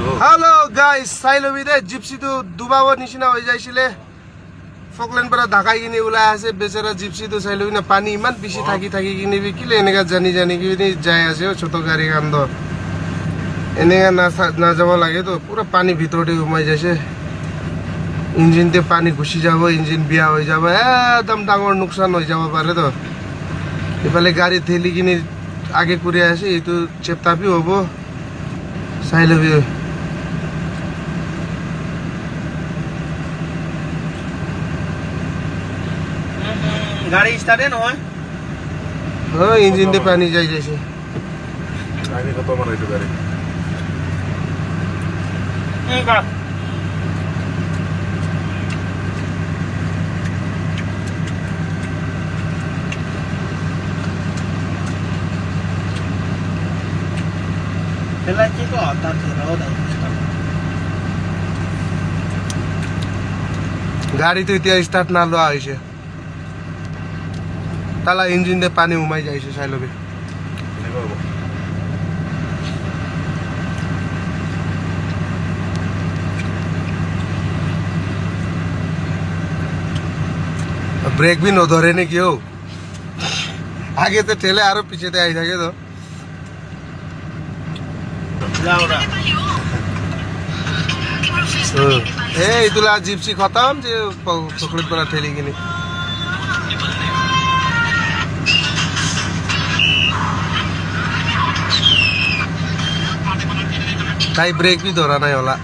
Hello guys চাইলবি দে জিপসিটো দুবাব নিচিনা হৈ যাইছিলে Poclain পৰা ঢাকাই কিনি ওলাই আছে বেচাৰা জিপসিটো চাইলবি না পানী ইমান বেছি থাকি থাকি কিনি কিলে এনেকা জানি জানি কিনি যাই আছে ছোট গাড়ী কান্দ এনেকা না যাব লাগে তো পুরা পানী ভিতৰতে উমাই যাইছে ইঞ্জিনতে পানী ঘুষি যাব ইঞ্জিন বিয়া হৈ যাব একদম ডাঙৰ নুকসান হৈ যাব পাৰে তো ইফালে গাড়ী ঠেলি কিনি আগে কৰি আছে এইটো চেপটাপি হ'ব চাইলবি গাড়ি স্টার্টে নহয় ইঞ্জিনতে পানী যাই যাইছে আগে কত মান হইতো গাড়ি Kailan ko atat raw daw. গাড়ী তো এতিয়া ষ্টাৰ্ট না লোৱা হৈছে তালা ইঞ্জিনতে পানী উমাই যাইছে চাইলবি ব্রেক भी নধরে নাকি ও আগে তো ঠেলে আরো পিছেতে আই থাকে তো Laura. এই তুলা জিপসি খতম যে চকলেট বলা ঠেলি কিনি তাই ব্রেক भी ধরা নাই ওলা